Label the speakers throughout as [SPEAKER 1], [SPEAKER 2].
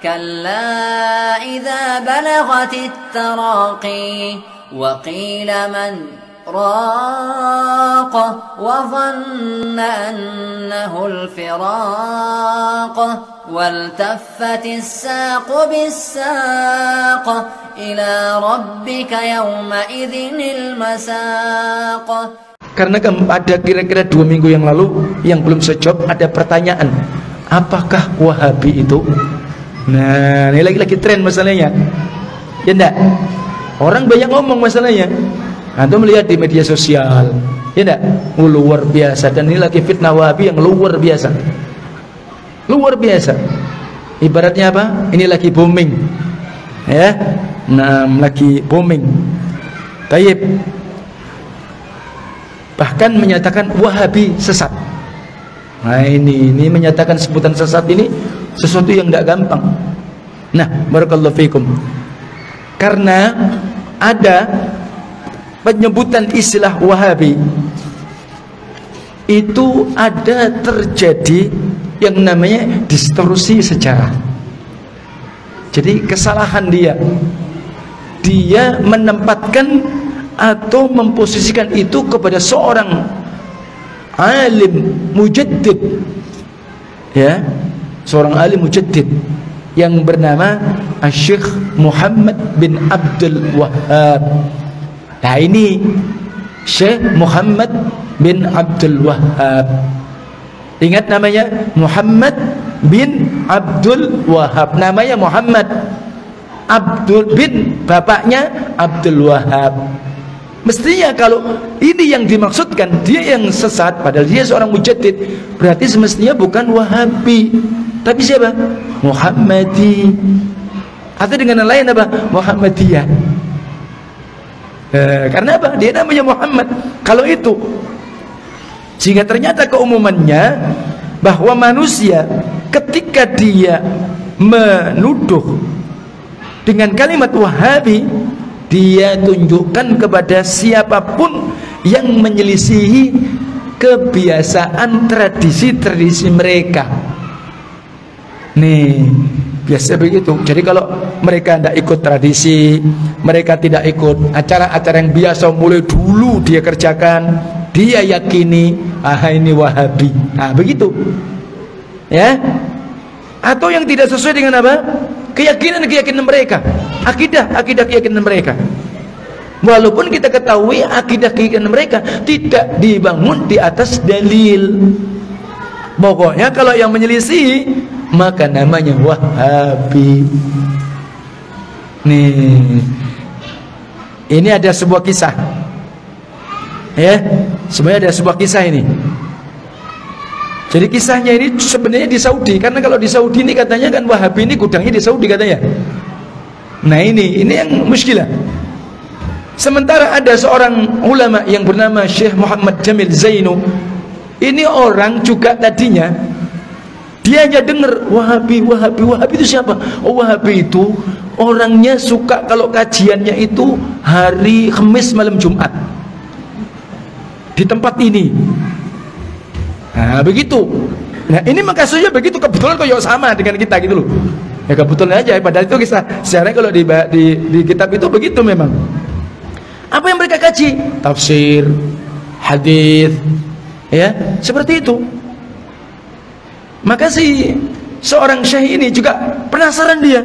[SPEAKER 1] كلا إذا بلغت التراقي وقيل من راق وظن أنه الفراق والتفت الساق بالساق إلى ربك يومئذ المساق.
[SPEAKER 2] Karena ada kira-kira 2 minggu yang lalu yang belum sejawab, ada pertanyaan, apakah Wahabi itu? Nah, ini lagi tren masalahnya, ya enggak? Orang banyak ngomong masalahnya. Antum melihat di media sosial, ya enggak? Luar biasa. Dan ini lagi fitnah Wahabi yang luar biasa. Luar biasa. Ibaratnya apa? Ini lagi booming, ya. Nah, lagi booming. Taib. Bahkan menyatakan Wahabi sesat. Nah, ini menyatakan sebutan sesat ini sesuatu yang tidak gampang. Nah, barakallahu fikum. Karena ada penyebutan istilah Wahabi itu ada terjadi yang namanya distorsi sejarah. Jadi kesalahan dia menempatkan atau memposisikan itu kepada seorang alim mujaddid, ya, seorang alim mujaddid yang bernama Syekh Muhammad bin Abdul Wahhab. Nah, ini Syekh Muhammad bin Abdul Wahhab. Ingat namanya Muhammad bin Abdul Wahhab. Namanya Muhammad, Abdul bin bapaknya Abdul Wahhab. Mestinya kalau ini yang dimaksudkan, dia yang sesat padahal dia seorang mujaddid, berarti semestinya bukan Wahabi, tapi siapa? Muhammadi. Atau dengan lain apa? Muhammadiyah. Karena apa? Dia namanya Muhammad. Kalau itu, sehingga ternyata keumumannya bahwa manusia ketika dia menuduh dengan kalimat Wahabi, dia tunjukkan kepada siapapun yang menyelisihi kebiasaan tradisi-tradisi mereka. Nih, biasa begitu. Jadi kalau mereka tidak ikut tradisi, mereka tidak ikut acara-acara yang biasa mulai dulu dia kerjakan, dia yakini, ini Wahabi. Nah, begitu. Ya. Atau yang tidak sesuai dengan apa? Keyakinan mereka, akidah keyakinan mereka. Walaupun kita ketahui akidah keyakinan mereka tidak dibangun di atas dalil. Pokoknya kalau yang menyelisih maka namanya Wahabi. Nih, ini ada sebuah kisah, ya, sebenarnya ada sebuah kisah ini. Jadi kisahnya ini sebenarnya di Saudi, karena kalau di Saudi ini katanya kan Wahabi ini gudangnya di Saudi katanya. Nah, ini yang muskilah. Sementara ada seorang ulama yang bernama Syekh Muhammad Jamil Zainu. Ini orang juga tadinya dia hanya dengar Wahabi itu siapa? Oh, Wahabi itu orangnya suka kalau kajiannya itu hari Kamis malam Jumat di tempat ini. Nah, begitu. Nah, ini kasusnya begitu, kebetulan kok sama dengan kita gitu loh. Ya kebetulan aja, padahal itu kisah sejarah kalau di kitab itu begitu memang. Apa yang mereka kaji? Tafsir, hadis, ya, seperti itu. Maka seorang syekh ini juga penasaran dia.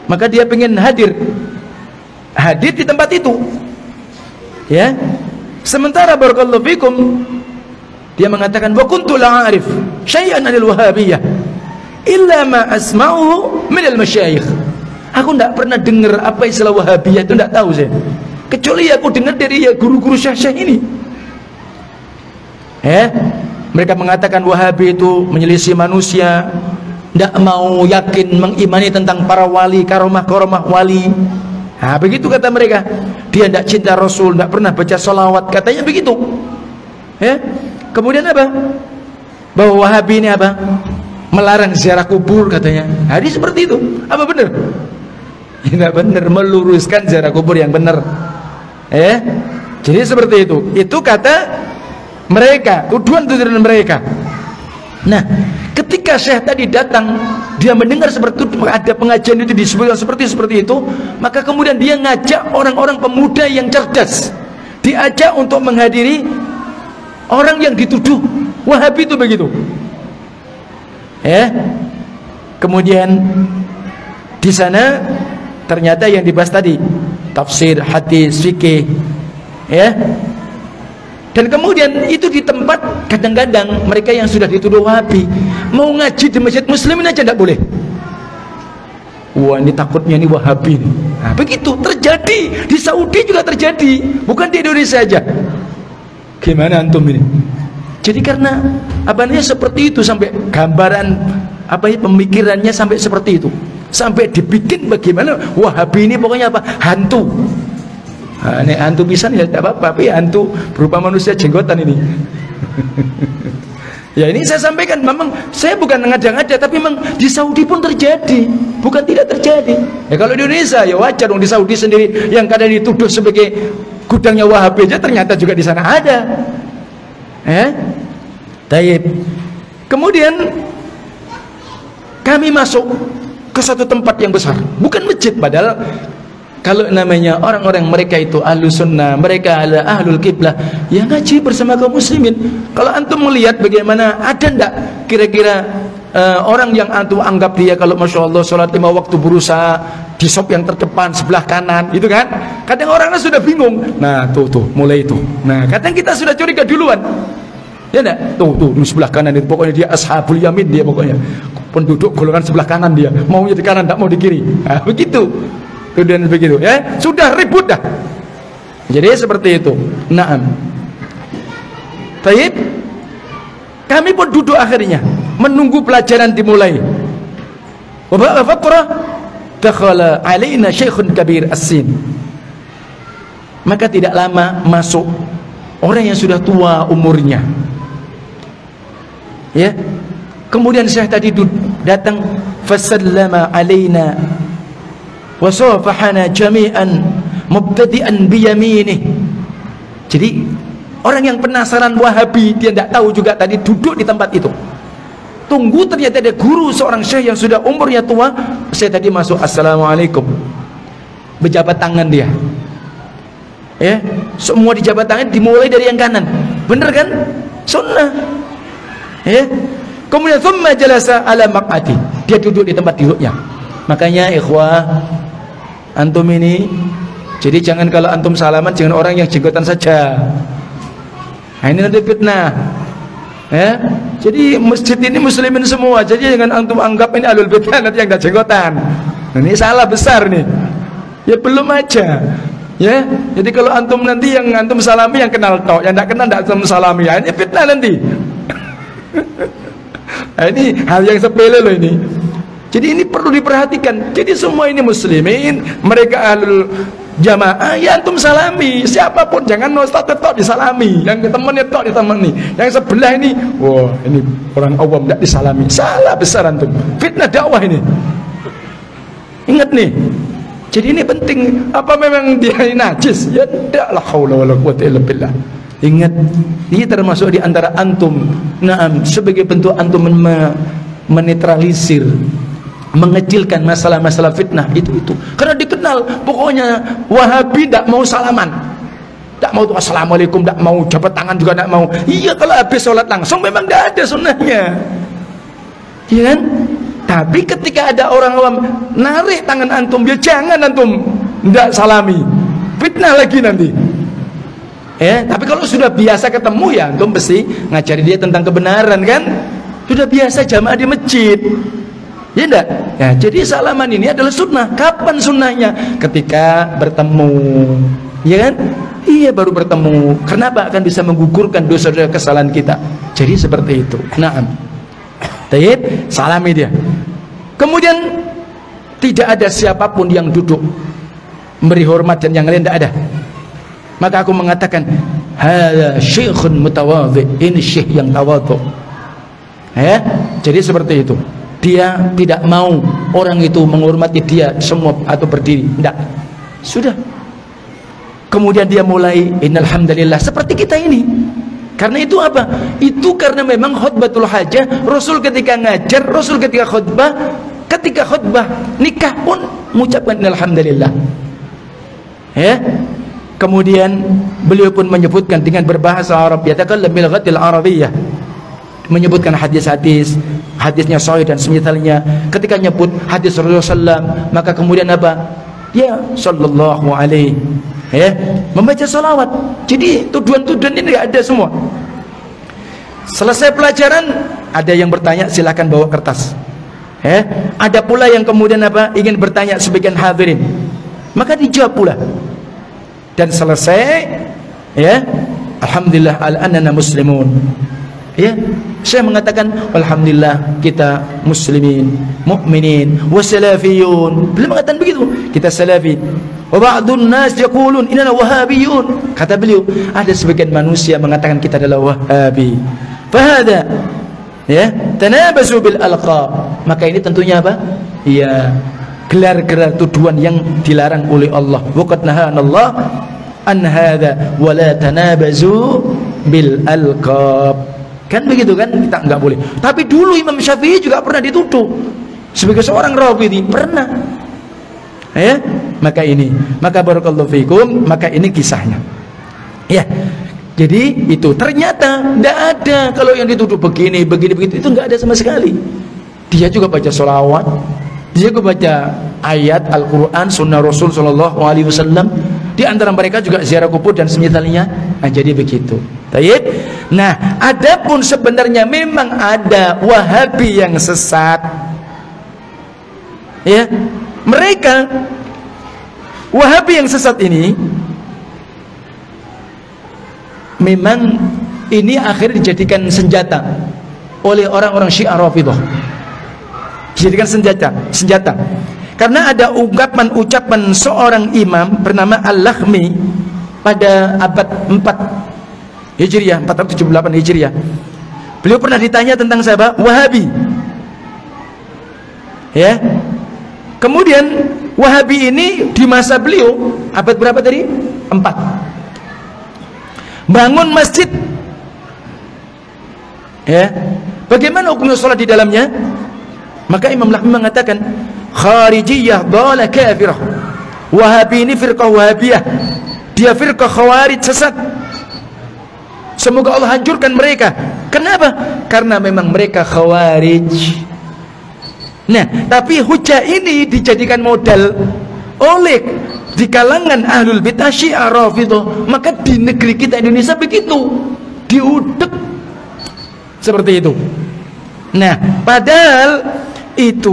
[SPEAKER 2] Maka dia pengen hadir di tempat itu. Ya. Sementara barakallahu fikum, dia mengatakan, wa kuntu la a'rif syai'an 'anil wahabiyyah illa ma asma'uhu min al-masyayikh. Aku tidak pernah dengar apa istilah Wahabiyah itu, tidak tahu saya. Kecuali aku dengar dari guru-guru syekh ini. Mereka mengatakan Wahabi itu menyelisih manusia, tidak mau yakin mengimani tentang para wali, karomah wali. Nah, begitu kata mereka. Dia tidak cinta Rasul, tidak pernah baca salawat, katanya begitu. Kemudian apa? Bahwa Wahabi ini apa? Melarang ziarah kubur katanya. Hadis seperti itu. Apa benar? Tidak benar, meluruskan ziarah kubur yang benar. Jadi seperti itu. Itu kata mereka, tuduhan mereka. Nah, Ketika Syekh tadi datang, dia mendengar seperti itu, ada pengajian itu disebutkan seperti itu, maka kemudian dia ngajak orang-orang pemuda yang cerdas, diajak untuk menghadiri orang yang dituduh Wahabi itu begitu. Kemudian di sana ternyata yang dibahas tadi tafsir, hadis, fikih, dan kemudian itu di tempat kadang-kadang mereka yang sudah dituduh Wahabi mau ngaji di masjid muslimin aja tidak boleh. Wah, ini takutnya ini Wahabi nih. Nah, begitu terjadi di Saudi juga terjadi, bukan di Indonesia aja. Gimana antum ini? Jadi karena seperti itu, sampai gambaran pemikirannya sampai seperti itu, sampai dibikin bagaimana Wahabi ini pokoknya hantu. Nah, ini hantu bisa ya tidak apa-apa, tapi hantu berupa manusia jenggotan ini. Ya, ini saya sampaikan, memang saya bukan ngada-ngada, tapi memang di Saudi pun terjadi, bukan tidak terjadi. Ya kalau di Indonesia ya wajar dong, di Saudi sendiri yang kadang dituduh sebagai gudangnya Wahabi aja ternyata juga di sana ada. Taib. Kemudian kami masuk ke satu tempat yang besar, bukan masjid, padahal kalau namanya orang-orang mereka itu ahlu sunnah, mereka adalah ahlul kiblah yang ngaji bersama kaum muslimin. Kalau antum melihat bagaimana, ada ndak kira-kira orang yang antum anggap dia kalau masya Allah sholat 5 waktu berusaha di sop yang terdepan sebelah kanan, itu kan? Kadang orangnya sudah bingung. Nah tuh mulai itu. Nah kadang kita sudah curiga duluan. Ya enggak? Tuh di sebelah kanan itu pokoknya dia ashabul yamin, dia pokoknya penduduk golongan sebelah kanan, dia maunya di kanan, tak mau di kiri. Nah, begitu. Dan begitu ya, sudah ribut dah. Jadi seperti itu. Naam. Baik. Kami pun duduk akhirnya menunggu pelajaran dimulai. Wa ba'a faqra dakhala alaina syekhun kabir as-sin. Maka tidak lama masuk orang yang sudah tua umurnya. Ya. Kemudian Syekh tadi datang, fasallama alaina wasafahana jami'an mubtadi'an biyaminih. Jadi orang yang penasaran Wahabi, dia tidak tahu juga tadi duduk di tempat itu, tunggu, ternyata ada guru seorang syekh yang sudah umurnya tua. Saya tadi masuk, assalamualaikum, berjabat tangan dia, ya, semua dijabat tangan, dimulai dari yang kanan, bener kan? Sunnah, ya. Kemudian thumma jalasa ala maq'ati, dia duduk di tempat duduknya. Makanya ikhwah, antum ini, jadi jangan kalau antum salaman jangan orang yang jenggotan saja. Nah, ini nanti fitnah. Ya. Jadi masjid ini muslimin semua. Jadi jangan antum anggap ini alul bid'ah nanti yang tidak jenggotan. Nah, ini salah besar nih. Ya belum aja. Ya. Jadi kalau antum nanti yang antum salami yang kenal tok, yang tidak kenal tidak antum salami. Ya, ini fitnah nanti. Nah, ini hal yang sepele loh ini. Jadi ini perlu diperhatikan. Jadi semua ini muslimin, mereka ahlul jamaah, ya antum salami siapapun, jangan ustaz tok disalami, yang temannya tok ditemani, yang sebelah ini wah ini orang awam tidak disalami. Salah besar antum, fitnah dakwah ini. Ingat nih. Jadi ini penting. Apa memang dia ini najis? Ya tidak, la haula wala quwwata illa billah. Ingat, ini termasuk di antara antum, naam, sebagai bentuk antum menetralisir, mengecilkan masalah-masalah fitnah itu. Karena dikenal pokoknya Wahabi tidak mau salaman, tidak mau tuh assalamualaikum, tidak mau jabat tangan juga tidak mau. Iya, kalau habis sholat langsung memang tidak ada sunnahnya, iya kan? Tapi ketika ada orang awam narik tangan antum, ya jangan antum tidak salami, fitnah lagi nanti. Ya, tapi kalau sudah biasa ketemu ya antum mesti ngajari dia tentang kebenaran kan? Sudah biasa jamaah di masjid. Ya enggak? Ya, jadi salaman ini adalah sunnah. Kapan sunnahnya? Ketika bertemu. Ya kan? Iya, baru bertemu. Kenapa? Akan bisa menggugurkan dosa-dosa kesalahan kita. Jadi seperti itu. Naam. Tayyib, salami dia. Kemudian tidak ada siapapun yang duduk memberi hormat dan yang lain tidak ada. Maka aku mengatakan, hadza syekhun mutawadhi, ini syekh yang tawadhu. Ya, jadi seperti itu. Dia tidak mau orang itu menghormati dia semua atau berdiri, tidak. Sudah. Kemudian dia mulai innal hamdalillah, seperti kita ini. Karena itu apa? Itu karena memang khutbatul hajah, Rasul ketika ngajar, Rasul ketika khutbah nikah pun mengucapkan alhamdulillah. Ya. Kemudian beliau pun menyebutkan dengan berbahasa Arab, yatakallam bil ghatil arabiyyah, menyebutkan hadisnya sahih dan semisalnya. Ketika nyebut hadis Rasulullah SAW, maka kemudian apa? Ya sallallahu alaihi, ya, membaca salawat. Jadi tuduhan-tuduhan ini tidak ada semua. Selesai pelajaran, ada yang bertanya, silakan bawa kertas. Ya, ada pula yang kemudian apa? Ingin bertanya sebagian hadirin, maka dijawab pula. Dan selesai, ya, alhamdulillah al-anana muslimun. Ya, saya mengatakan alhamdulillah kita muslimin, mukminin, wasalafiyun. Beliau mengatakan begitu, kita salafi. Wa ba'dun nas yaqulun inna wahabiyun. Kata beliau, ada sebagian manusia mengatakan kita adalah wahabi. Fahada, ya, tanabazu bil alqab. Maka ini tentunya apa? Ya, gelar-gelar tuduhan yang dilarang oleh Allah. Waqad nahanallah an hadza wa la tanabazu bil alqab. Kan begitu kan, kita enggak boleh. Tapi dulu Imam Syafi'i juga pernah dituduh sebagai seorang Rafidhi, pernah. Ya, maka barakallahu fikum, maka ini kisahnya. Ya. Jadi itu ternyata tidak ada kalau yang dituduh begini begitu itu enggak ada sama sekali. Dia juga baca sholawat, dia juga baca ayat Al-Quran, Sunnah Rasul Sallallahu Alaihi Wasallam. Di antara mereka juga ziarah kubur dan semisalnya. Nah, jadi begitu. Baik. Nah, adapun sebenarnya memang ada Wahabi yang sesat. Ya, mereka Wahabi yang sesat ini memang ini akhirnya dijadikan senjata oleh orang-orang Syiah Rafidhah. Dijadikan senjata. Karena ada ucapan seorang imam bernama Al-Lakhmi pada abad 4 Hijriah, 478 Hijriah. Beliau pernah ditanya tentang siapa? Wahabi. Ya. Kemudian Wahabi ini di masa beliau abad berapa tadi? 4. Bangun masjid. Ya. Bagaimana hukumnya sholat di dalamnya? Maka Imam Lakhmi mengatakan kharijiyah dhala kafirah. Wahabi ini firqah Wahabiyah, dia firqah Khawarij sesat. Semoga Allah hancurkan mereka. Kenapa? Karena memang mereka Khawarij. Nah, tapi hujah ini dijadikan modal oleh di kalangan ahlul bid'ah Syiah Rafidhah. Maka di negeri kita Indonesia begitu, diudek seperti itu. Nah, padahal itu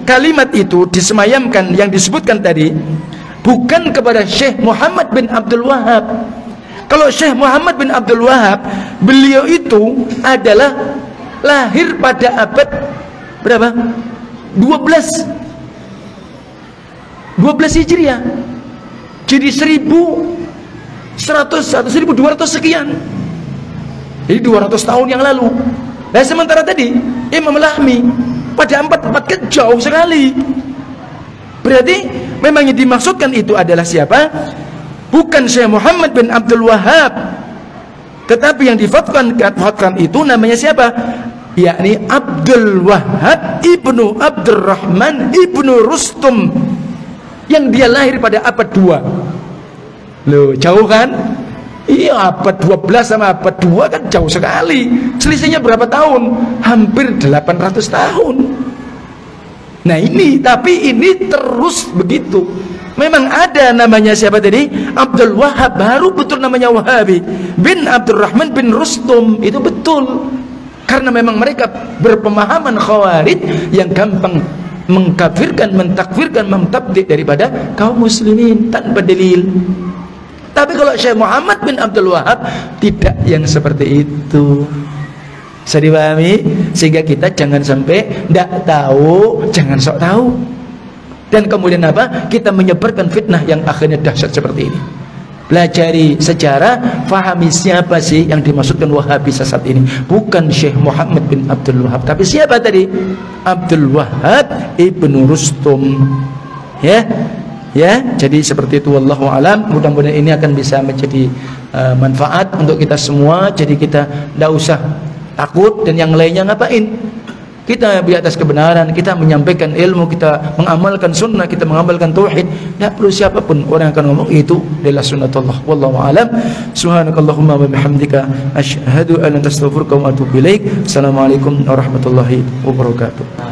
[SPEAKER 2] kalimat itu disemayamkan yang disebutkan tadi bukan kepada Syekh Muhammad bin Abdul Wahab. Kalau Syekh Muhammad bin Abdul Wahab, beliau itu adalah lahir pada abad berapa? 12 Hijriah. Jadi 1100 atau 1200 sekian. Jadi 200 tahun yang lalu. Nah, sementara tadi Imam Lakhmi pada 44 kan jauh sekali. Berarti memang yang dimaksudkan itu adalah siapa? Bukan Syekh Muhammad bin Abdul Wahab, tetapi yang difatwakan itu namanya siapa? Yakni Abdul Wahab ibnu Abdurrahman ibnu Rustum, yang dia lahir pada abad 2. Loh, jauh kan? Iya, abad 12 sama abad 2 kan jauh sekali. Selisihnya berapa tahun? Hampir 800 tahun. Nah ini, tapi ini terus begitu. Memang ada namanya siapa tadi? Abdul Wahab, baru betul namanya Wahabi. Bin Abdurrahman bin Rustum, itu betul. Karena memang mereka berpemahaman Khawarij yang gampang mengkafirkan, mentakfirkan, mentabdik daripada kaum muslimin tanpa dalil. Tapi kalau Syekh Muhammad bin Abdul Wahab tidak yang seperti itu. Bisa dipahami? Sehingga kita jangan sampai tidak tahu, jangan sok tahu. Dan kemudian apa? Kita menyebarkan fitnah yang akhirnya dahsyat seperti ini. Pelajari sejarah, fahami siapa sih yang dimaksudkan Wahabi sesat ini. Bukan Syekh Muhammad bin Abdul Wahab, tapi siapa tadi? Abdul Wahab ibnu Rustum. Ya, ya. Jadi seperti itu. Wallahu alam. Mudah-mudahan ini akan bisa menjadi manfaat untuk kita semua. Jadi kita tidak usah takut, dan yang lainnya ngapain? Kita di atas kebenaran, kita menyampaikan ilmu, kita mengamalkan sunnah, kita mengamalkan tauhid. Tidak perlu siapapun orang yang akan ngomong, itu adalah sunnatullah. Wallahu a'lam. Subhanakallahumma wa bihamdika asyhadu an la ilaha illa anta astaghfiruka wa atubu ilaik. Assalamualaikum warahmatullahi wabarakatuh.